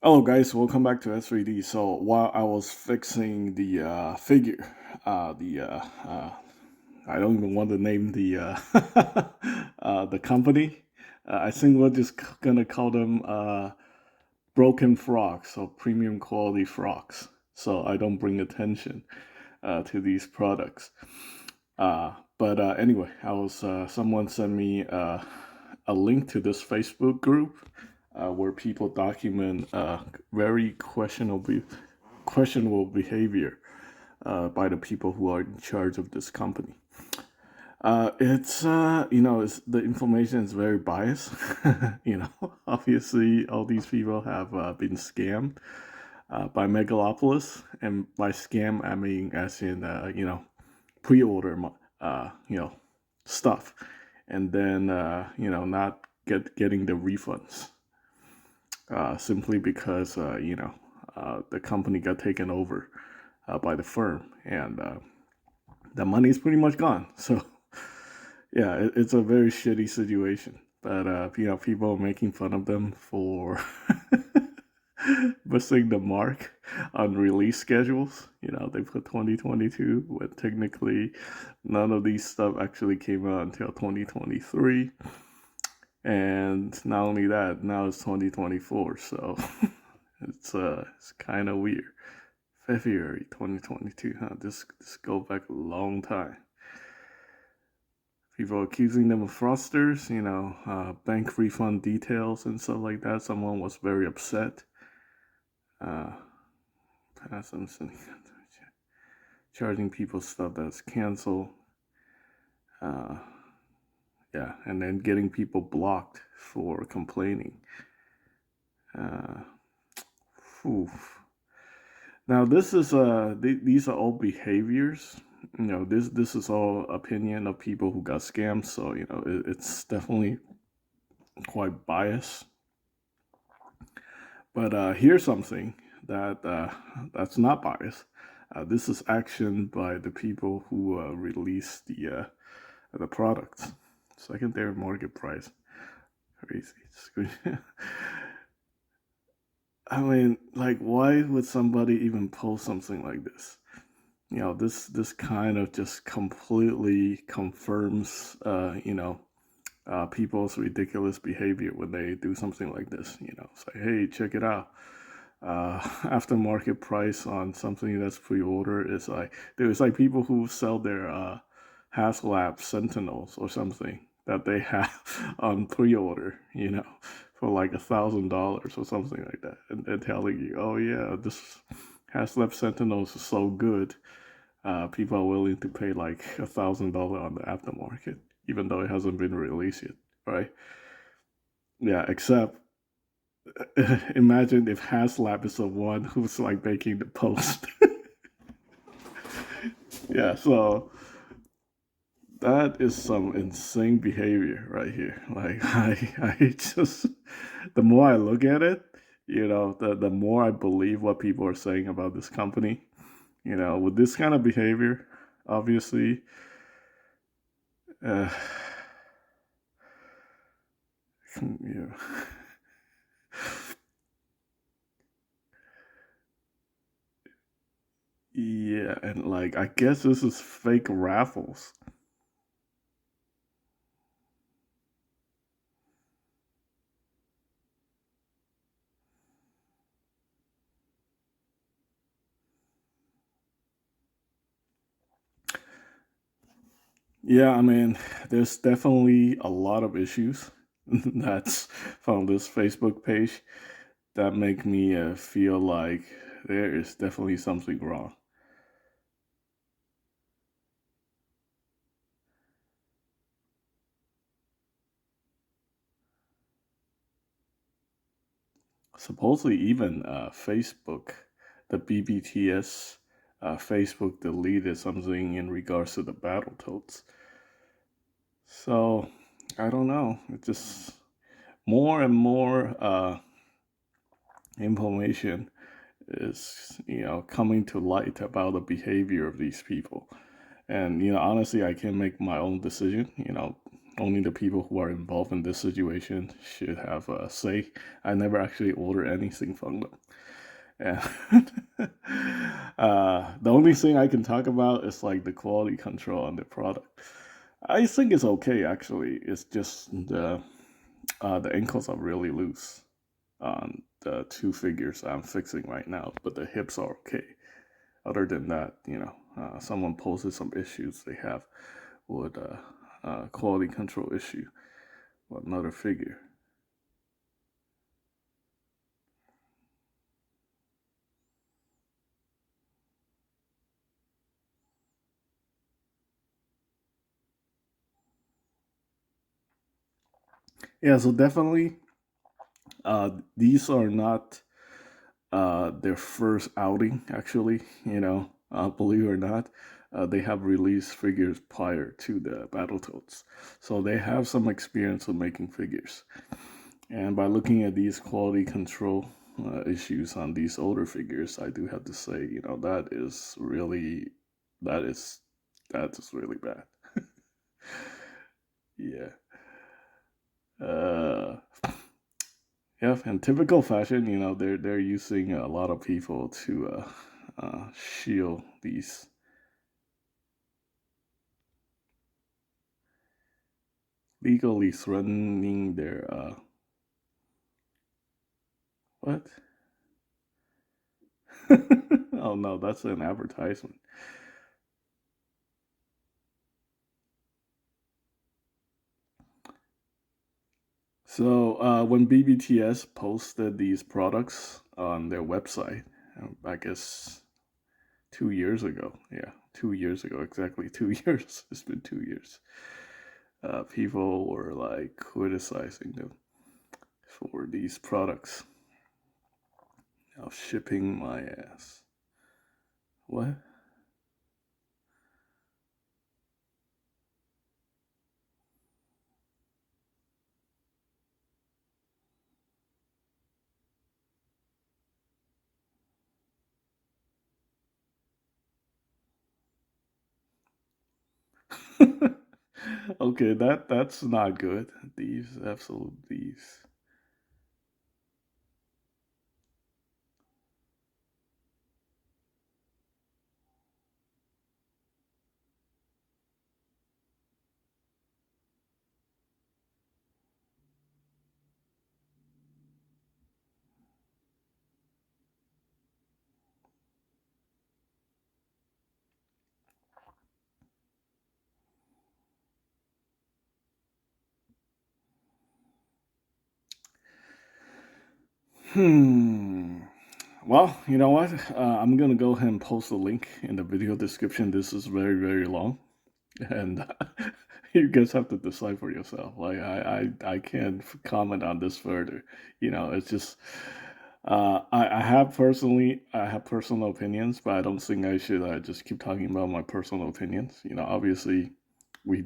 Hello guys, welcome back to S3D. So while I was fixing the figure, the I don't even want to name the the company. I think we're just gonna call them broken frogs, so premium quality frogs. So I don't bring attention to these products. But anyway, I was someone sent me a link to this Facebook group where people document very questionable behavior by the people who are in charge of this company. It's the information is very biased. Obviously, all these people have been scammed by Megalopolis, and by scam I mean as in pre-order stuff, and then not getting the refunds simply because the company got taken over by the firm, and the money is pretty much gone. So yeah, it's a very shitty situation. But people are making fun of them for missing the mark on release schedules. They put 2022, but technically none of these stuff actually came out until 2023. And not only that, now it's 2024, so it's kind of weird. February 2022, huh? This go back a long time. People accusing them of fraudsters, bank refund details and stuff like that. Someone was very upset. Charging people stuff that's canceled. Yeah, and then getting people blocked for complaining. Now this is these are all behaviors. This is all opinion of people who got scammed. So it's definitely quite biased. But here's something that's not biased. This is action by the people who release the products. Secondary market price, crazy. I mean, like, why would somebody even post something like this? This kind of just completely confirms, people's ridiculous behavior when they do something like this. Say, hey, check it out. Aftermarket price on something that's pre-order is like there's like people who sell their HasLab Sentinels or something that they have on pre-order, for like $1,000 or something like that, and they're telling you, oh yeah, this HasLab Sentinels is so good, people are willing to pay like $1,000 on the aftermarket, even though it hasn't been released yet, right? Yeah, except imagine if HasLab is the one who's like making the post. Yeah, so that is some insane behavior right here. Like I just the more I look at it, the more I believe what people are saying about this company. With this kind of behavior, obviously, uh, yeah, yeah, and like I guess this is fake raffles. Yeah, I mean, there's definitely a lot of issues that's from this Facebook page that make me feel like there is definitely something wrong. Supposedly, even Facebook, the BBTS, Facebook deleted something in regards to the Battletoads. So I don't know. It's just more and more information is coming to light about the behavior of these people. And honestly, I can make my own decision. only the people who are involved in this situation should have a say. I never actually order anything from them. And the only thing I can talk about is like the quality control on the product. I think it's okay actually. It's just the ankles are really loose on the two figures I'm fixing right now, but the hips are okay. Other than that, someone posted some issues they have with quality control issue with another figure. Yeah, so definitely, these are not their first outing. Actually, believe it or not, they have released figures prior to the Battletoads, so they have some experience with making figures. And by looking at these quality control issues on these older figures, I do have to say, that is that is really bad. Yeah. Uh, yeah, in typical fashion, they're using a lot of people to shield these legally threatening their what? Oh no, that's an advertisement. So when BBTS posted these products on their website, I guess 2 years ago. Yeah, 2 years ago, exactly 2 years. It's been 2 years. People were like criticizing them for these products. Now shipping my ass. What? Okay, that's not good. These absolute these. Hmm. Well, you know what? I'm gonna go ahead and post a link in the video description. This is very, very long, and you guys have to decide for yourself. Like I can't comment on this further. It's just I have personal opinions, but I don't think I should just keep talking about my personal opinions. Obviously, we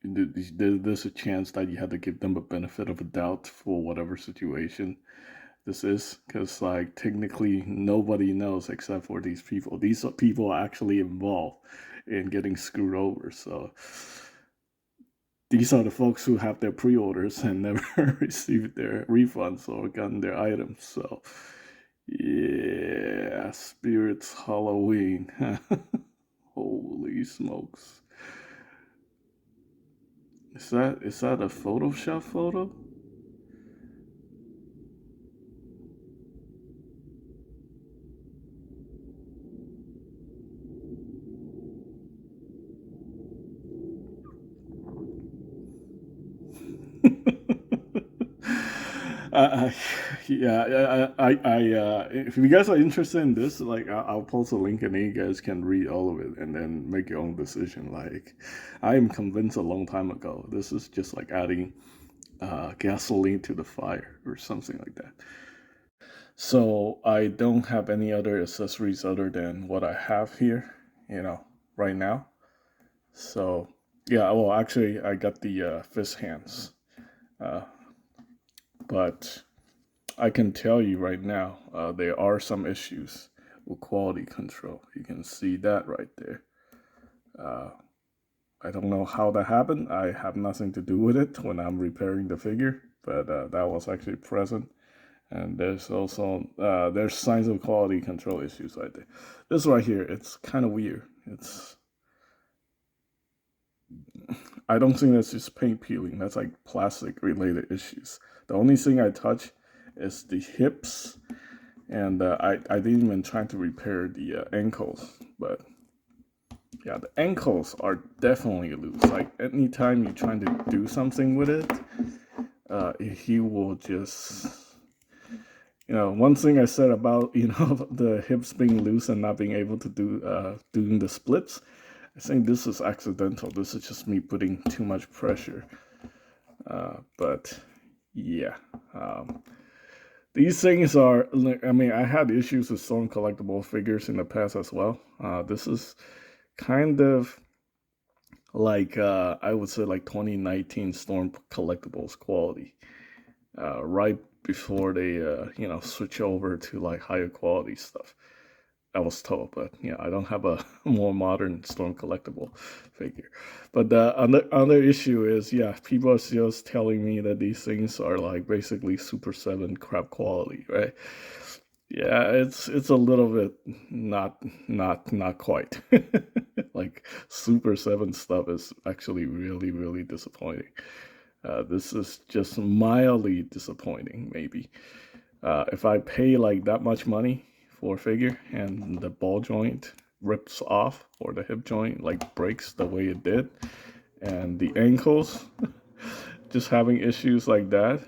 there's a chance that you have to give them a benefit of a doubt for whatever situation this is, because like technically nobody knows except for these people. These are people actually involved in getting screwed over. So these are the folks who have their pre-orders and never received their refunds or gotten their items. So yeah, spirits Halloween. Holy smokes. Is that a Photoshop photo? I, yeah, if you guys are interested in this, like, I'll post a link and then you guys can read all of it and then make your own decision. Like, I am convinced a long time ago, this is just like adding gasoline to the fire or something like that. So I don't have any other accessories other than what I have here, right now. So yeah, well, actually, I got the fist hands, uh, but I can tell you right now, there are some issues with quality control. You can see that right there. Uh, I don't know how that happened. I have nothing to do with it when I'm repairing the figure, but that was actually present. And there's also there's signs of quality control issues right there. This right here, it's kind of weird. It's I don't think that's just paint peeling. That's like plastic related issues. The only thing I touch is the hips, and I didn't even try to repair the ankles. But yeah, the ankles are definitely loose. Like anytime you're trying to do something with it, he will just one thing I said about the hips being loose and not being able to doing the splits. I think this is accidental. This is just me putting too much pressure. But yeah, these things are. I mean, I had issues with Storm collectible figures in the past as well. This is kind of like I would say like 2019 Storm collectibles quality. Right before they switch over to like higher quality stuff. I was told, but yeah, I don't have a more modern Storm collectible figure. But the other issue is, yeah, people are just telling me that these things are like basically Super 7 crap quality, right? Yeah, it's a little bit not quite. Like Super 7 stuff is actually really disappointing. This is just mildly disappointing, maybe. If I pay like that much money for a figure and the ball joint rips off or the hip joint like breaks the way it did, and the ankles just having issues like that,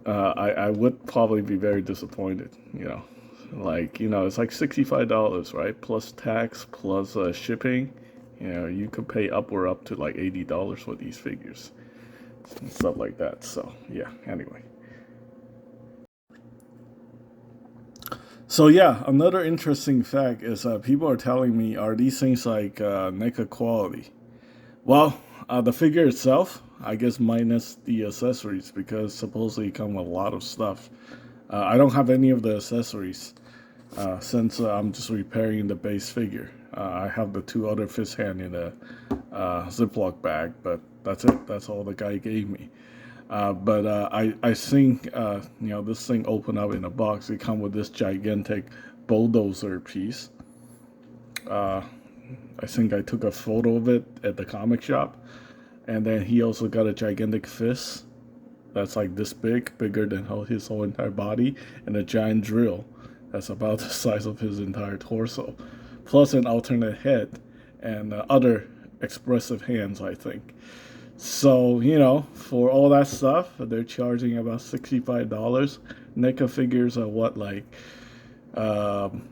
I would probably be very disappointed. It's like $65, right? Plus tax, plus shipping. You could pay upward up to like $80 for these figures and stuff like that. So yeah. Anyway. So yeah, another interesting fact is people are telling me, are these things like NECA quality? Well, the figure itself, I guess minus the accessories because supposedly it come with a lot of stuff. I don't have any of the accessories since I'm just repairing the base figure. I have the two other fist hand in a Ziploc bag, but that's it. That's all the guy gave me. But I think this thing opened up in a box. It come with this gigantic bulldozer piece. Uh, I think I took a photo of it at the comic shop, and then he also got a gigantic fist that's like this big, bigger than his whole entire body, and a giant drill that's about the size of his entire torso, plus an alternate head and other expressive hands, I think. So, for all that stuff, they're charging about $65. NECA figures are what, like um,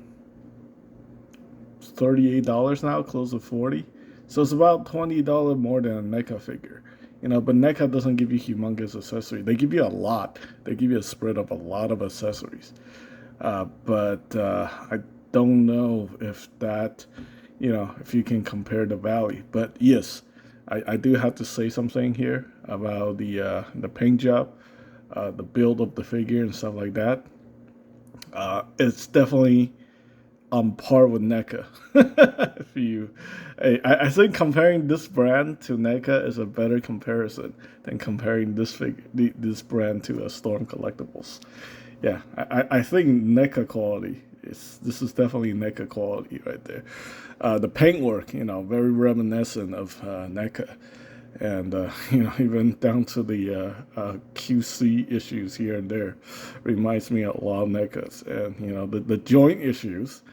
$38 now, close to 40. So it's about $20 more than a NECA figure. But NECA doesn't give you humongous accessories. They give you a lot. They give you a spread of a lot of accessories. But I don't know if that, if you can compare the value. But yes, I do have to say something here about the paint job, the build of the figure and stuff like that. It's definitely on par with NECA. if you, I think comparing this brand to NECA is a better comparison than comparing this brand to a Storm Collectibles. Yeah, I think NECA quality this is definitely NECA quality right there. The paintwork, very reminiscent of NECA, and even down to the QC issues here and there, reminds me a lot of NECAs, and the joint issues.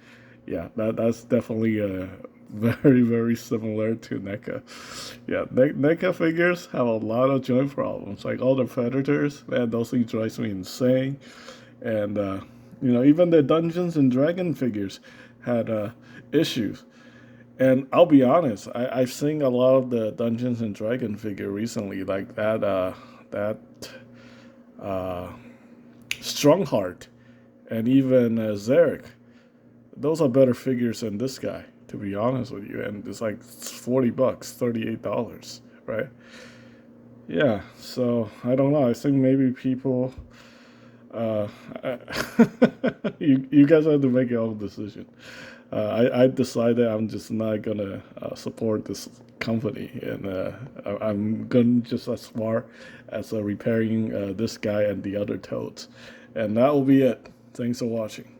Yeah, that's definitely very similar to NECA. Yeah, NECA figures have a lot of joint problems. Like all the Predators, man, those things drives me insane. And even the Dungeons and Dragon figures had issues. And I'll be honest, I've seen a lot of the Dungeons and Dragon figure recently, like that uh, Strongheart, and even Zarek. Those are better figures than this guy, to be honest with you. And it's like $40, $38, right? Yeah. So I don't know. I think maybe people Uh, you guys have to make your own decision. I decided I'm just not gonna support this company, and I'm going just as far as repairing this guy and the other toads, and that will be it. Thanks for watching.